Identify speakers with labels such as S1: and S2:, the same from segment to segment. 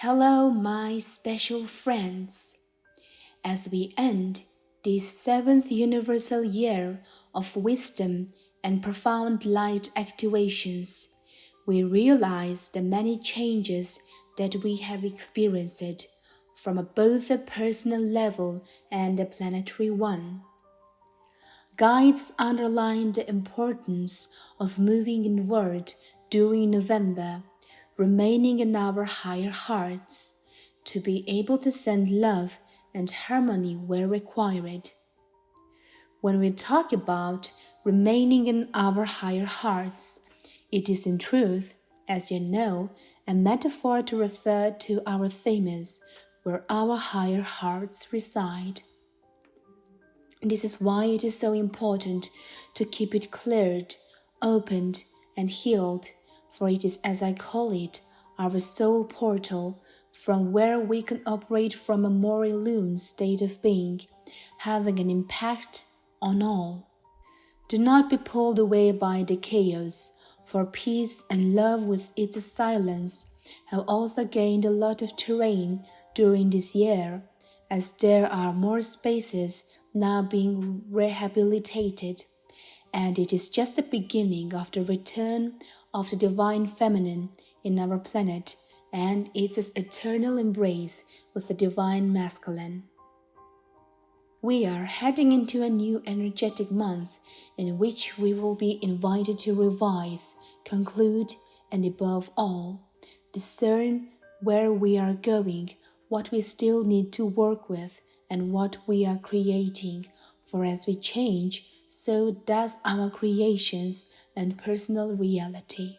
S1: Hello, my special friends. As we end this 7th universal year of wisdom and profound light activations, we realize the many changes that we have experienced from both a personal level and a planetary one. Guides underline the importance of moving inward during November, remaining in our higher hearts, to be able to send love and harmony where required. When we talk about remaining in our higher hearts, it is in truth, as you know, a metaphor to refer to our thymus, where our higher hearts reside. This is why it is so important to keep it cleared, opened, and healed, for it is, as I call it, our soul portal, from where we can operate from a more illumined state of being, having an impact on all. Do not be pulled away by the chaos, for peace and love with its silence have also gained a lot of terrain during this year, as there are more spaces now being rehabilitated, and it is just the beginning of the return of the divine feminine in our planet and its eternal embrace with the divine masculine. We are heading into a new energetic month in which we will be invited to revise, conclude, and above all, discern where we are going, what we still need to work with, and what we are creating, for as we change, so does our creations and personal reality.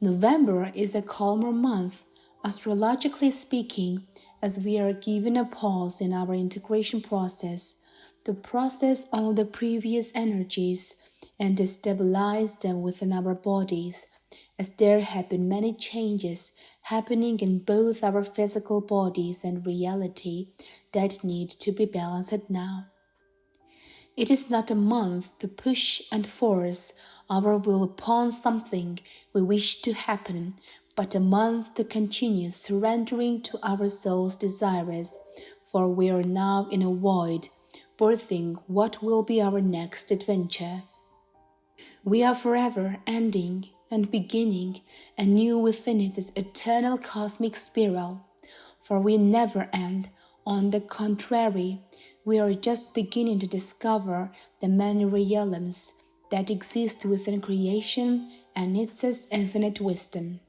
S1: November is a calmer month, astrologically speaking, as we are given a pause in our integration process, to process all the previous energies and to stabilize them within our bodies, as there have been many changes happening in both our physical bodies and reality that need to be balanced now. It is not a month to push and force our will upon something we wish to happen, but a month to continue surrendering to our soul's desires, for we are now in a void, birthing what will be our next adventure. We are forever ending and beginning anew within its eternal cosmic spiral, for we never end. On the contrary, we are just beginning to discover the many realms that exist within creation and its infinite wisdom.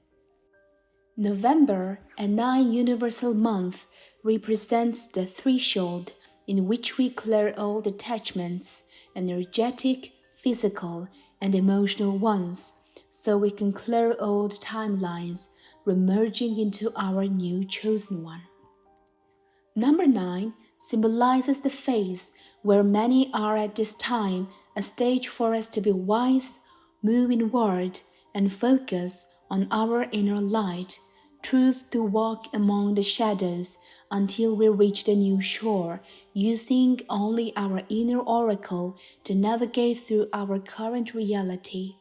S1: November, a 9-universal month, represents the threshold in which we clear old attachments, energetic, physical, and emotional ones, so we can clear old timelines, remerging into our new chosen one. Number 9 symbolizes the phase where many are at this time, a stage for us to be wise, move inward, and focus on our inner light, truth to walk among the shadows until we reach the new shore, using only our inner oracle to navigate through our current reality.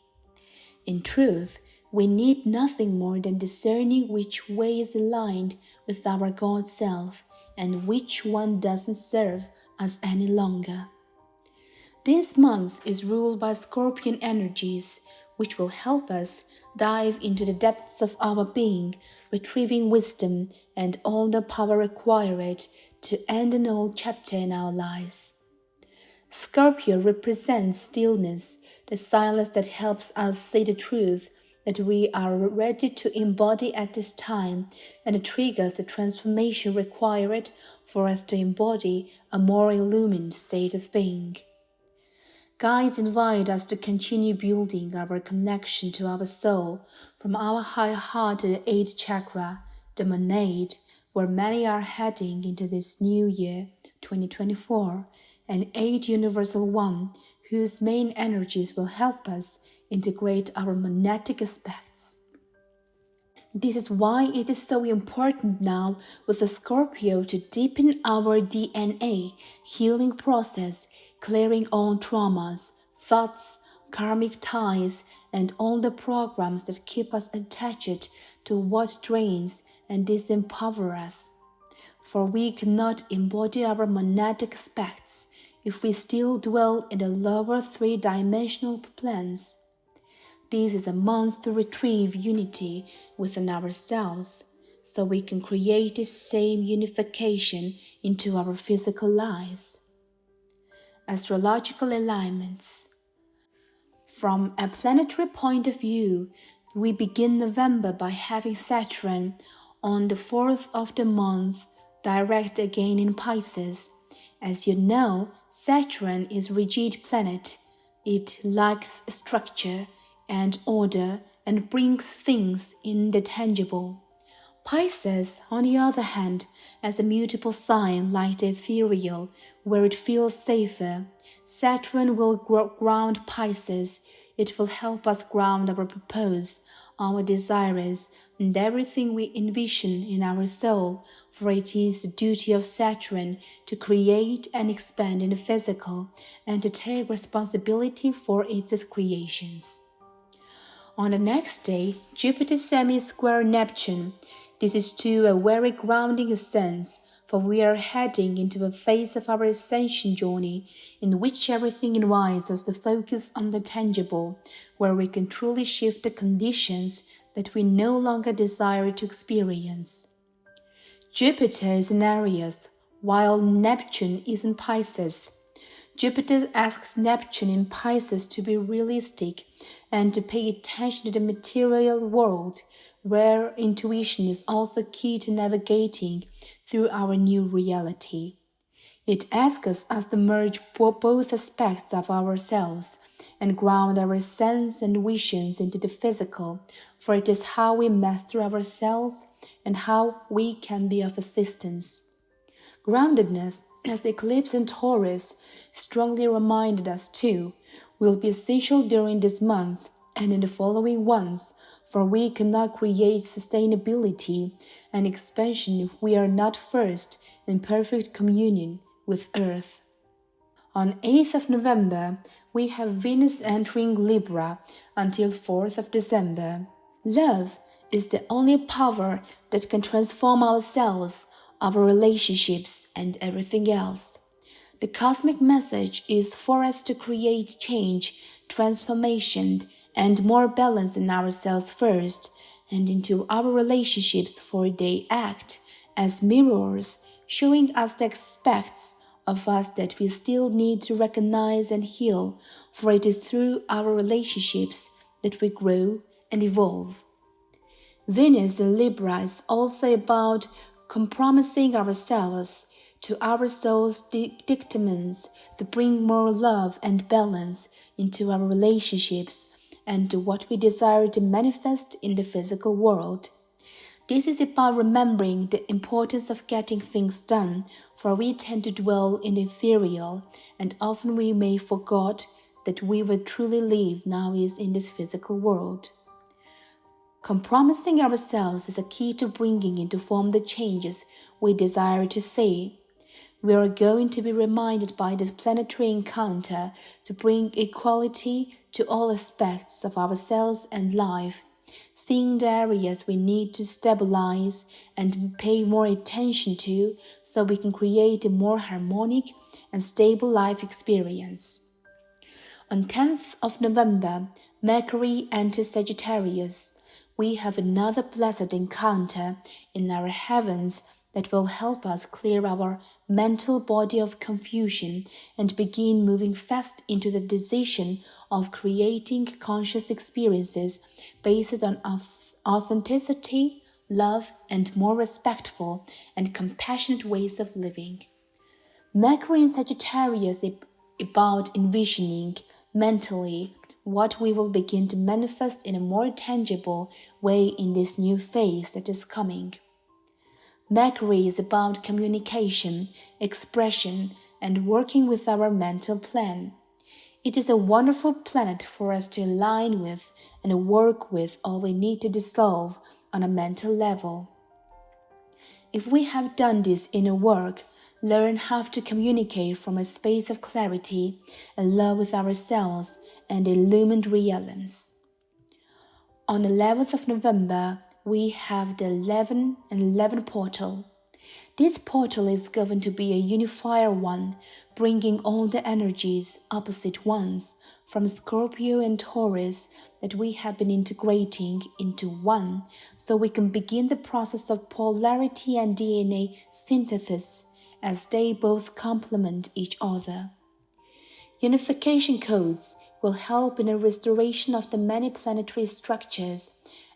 S1: In truth, we need nothing more than discerning which way is aligned with our God self and which one doesn't serve us any longer. This month is ruled by Scorpion energies, which will help us dive into the depths of our being, retrieving wisdom and all the power required to end an old chapter in our lives. Scorpio represents stillness, the silence that helps us see the truth that we are ready to embody at this time, and it triggers the transformation required for us to embody a more illumined state of being. Guides invite us to continue building our connection to our soul from our high heart to the 8th chakra, the monad, where many are heading into this new year, 2024, an 8 universal one whose main energies will help us integrate our monadic aspects. This is why it is so important now with the Scorpio to deepen our DNA healing process, clearing all traumas, thoughts, karmic ties, and all the programs that keep us attached to what drains and disempower us. For we cannot embody our monadic aspects if we still dwell in the lower three-dimensional planes. This is a month to retrieve unity within ourselves, so we can create this same unification into our physical lives. Astrological alignments. From a planetary point of view, we begin November by having Saturn on the 4th of the month, direct again in Pisces. As you know, Saturn is a rigid planet. It lacks structure and order and brings things in the tangible. Pisces, on the other hand, as a mutable sign like the ethereal, where it feels safer. Saturn will ground Pisces. It will help us ground our purpose, our desires, and everything we envision in our soul, for it is the duty of Saturn to create and expand in the physical and to take responsibility for its creations. On the next day, Jupiter semi-square Neptune. This is too a very grounding sense, for we are heading into a phase of our ascension journey in which everything invites us to focus on the tangible, where we can truly shift the conditions that we no longer desire to experience. Jupiter is in Aries, while Neptune is in Pisces. Jupiter asks Neptune in Pisces to be realistic and to pay attention to the material world, where intuition is also key to navigating through our new reality. It asks us to merge both aspects of ourselves and ground our sense and visions into the physical, for it is how we master ourselves and how we can be of assistance. Groundedness, as the eclipse in Taurus strongly reminded us too, will be essential during this month and in the following ones, for we cannot create sustainability and expansion if we are not first in perfect communion with Earth. On 8th of November, we have Venus entering Libra until 4th of December. Love is the only power that can transform ourselves, our relationships, and everything else. The cosmic message is for us to create change, transformation, and more balance in ourselves first, and into our relationships, for they act as mirrors, showing us the aspects of us that we still need to recognize and heal, for it is through our relationships that we grow and evolve. Venus in Libra is also about compromising ourselves to our soul's dictaments to bring more love and balance into our relationships and to what we desire to manifest in the physical world. This is about remembering the importance of getting things done, for we tend to dwell in the ethereal, and often we may forget that we will truly live now is in this physical world. Compromising ourselves is a key to bringing into form the changes we desire to see. We are going to be reminded by this planetary encounter to bring equality to all aspects of ourselves and life, seeing the areas we need to stabilize and pay more attention to so we can create a more harmonic and stable life experience. On 10th of November, Mercury enters Sagittarius. We have another blessed encounter in our heavens that will help us clear our mental body of confusion and begin moving fast into the decision of creating conscious experiences based on authenticity, love, and more respectful and compassionate ways of living. Mercury in Sagittarius is about envisioning mentally what we will begin to manifest in a more tangible way in this new phase that is coming. Mercury is about communication, expression, and working with our mental plan. It is a wonderful planet for us to align with and work with all we need to dissolve on a mental level. If we have done this inner work, learn how to communicate from a space of clarity and love with ourselves and illumined realms. On the 11th of November, we have the 11 and 11 portal. This portal is going to be a unifier one, bringing all the energies, opposite ones, from Scorpio and Taurus that we have been integrating into one, so we can begin the process of polarity and DNA synthesis as they both complement each other. Unification codes will help in a restoration of the many planetary structures,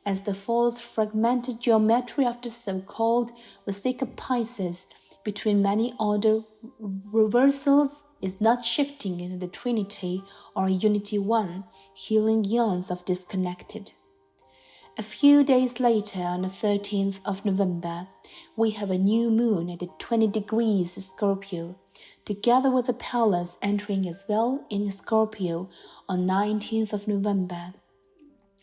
S1: as the false fragmented geometry of the so-called Vesica Pisces between many other reversals is not shifting into the Trinity or Unity One, healing yawns of disconnected. A few days later, on the 13th of November, we have a new moon at the 20 degrees Scorpio, together with the Pallas entering as well in Scorpio on 19th of November.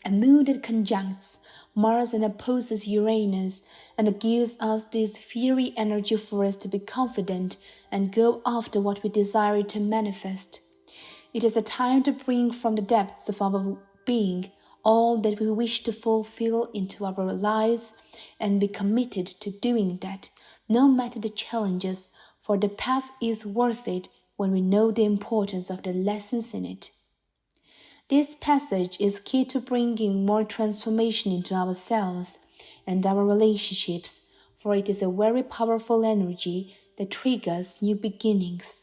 S1: A moon that conjuncts Mars and opposes Uranus, and gives us this fiery energy for us to be confident and go after what we desire to manifest. It is a time to bring from the depths of our being all that we wish to fulfill into our lives and be committed to doing that, no matter the challenges, for the path is worth it when we know the importance of the lessons in it. This passage is key to bringing more transformation into ourselves and our relationships, for it is a very powerful energy that triggers new beginnings.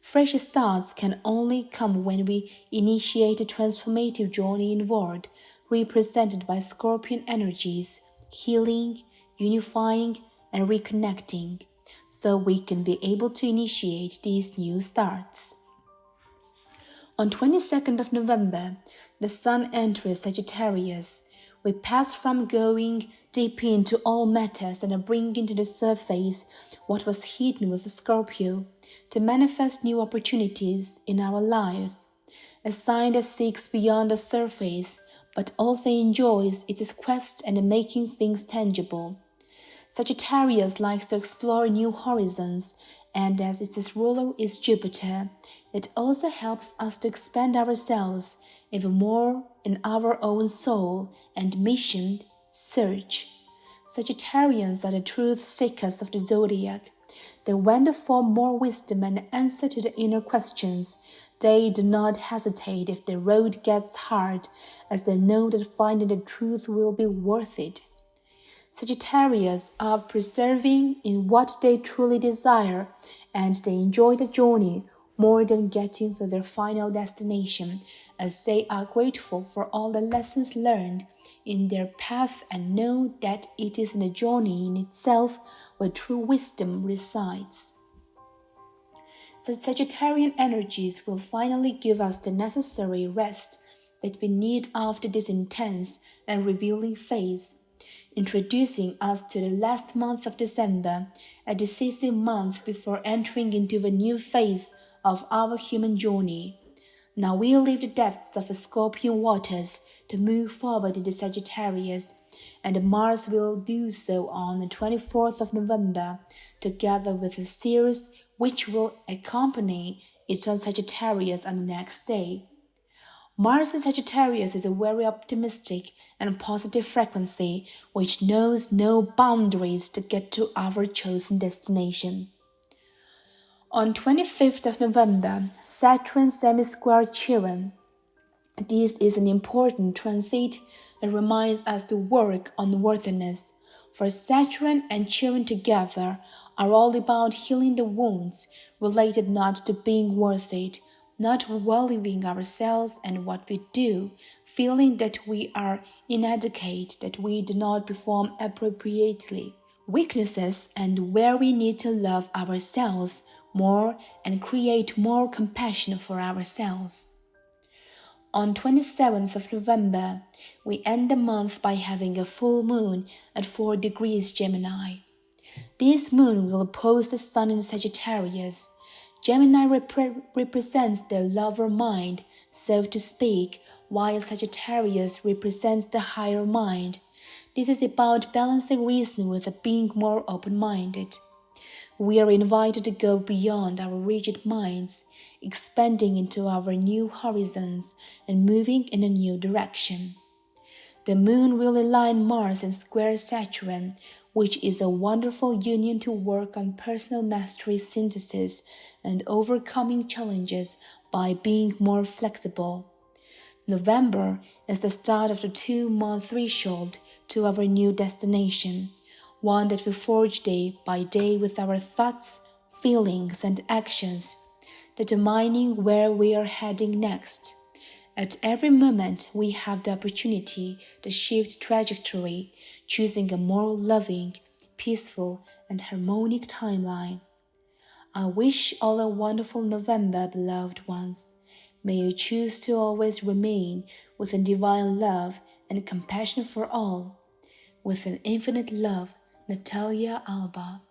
S1: Fresh starts can only come when we initiate a transformative journey inward, represented by Scorpion energies, healing, unifying, and reconnecting, so we can be able to initiate these new starts. On 22nd of November, the Sun enters Sagittarius. We pass from going deep into all matters and bringing to the surface what was hidden with the Scorpio, to manifest new opportunities in our lives. A sign that seeks beyond the surface, but also enjoys its quest and making things tangible. Sagittarius likes to explore new horizons, and as its ruler is Jupiter, it also helps us to expand ourselves even more in our own soul and mission search. Sagittarians are the truth seekers of the zodiac. They want to form more wisdom and answer to the inner questions. They do not hesitate if the road gets hard, as they know that finding the truth will be worth it. Sagittarius are persevering in what they truly desire, and they enjoy the journey more than getting to their final destination, as they are grateful for all the lessons learned in their path and know that it is in the journey in itself where true wisdom resides. So Sagittarian energies will finally give us the necessary rest that we need after this intense and revealing phase, introducing us to the last month of December, a decisive month before entering into the new phase of our human journey. Now we'll leave the depths of the Scorpion waters to move forward into Sagittarius, and Mars will do so on the 24th of November, together with the Ceres, which will accompany it on Sagittarius on the next day. Mars in Sagittarius is a very optimistic and positive frequency which knows no boundaries to get to our chosen destination. On 25th of November, Saturn semi-square Chiron. This is an important transit that reminds us to work on worthiness, for Saturn and Chiron together are all about healing the wounds related not to being worth it, not valuing ourselves and what we do, feeling that we are inadequate, that we do not perform appropriately, weaknesses, and where we need to love ourselves more and create more compassion for ourselves. On 27th of November, we end the month by having a full moon at 4 degrees Gemini. This moon will oppose the Sun in Sagittarius. Gemini represents the lover mind, so to speak, while Sagittarius represents the higher mind. This is about balancing reason with being more open-minded. We are invited to go beyond our rigid minds, expanding into our new horizons and moving in a new direction. The moon will align Mars and square Saturn, which is a wonderful union to work on personal mastery synthesis and overcoming challenges by being more flexible. November is the start of the 2-month threshold to our new destination, one that we forge day by day with our thoughts, feelings, and actions, determining where we are heading next. At every moment, we have the opportunity to shift trajectory, choosing a more loving, peaceful, and harmonic timeline. I wish all a wonderful November, beloved ones. May you choose to always remain with a divine love and compassion for all. With an infinite love, Natalia Alba.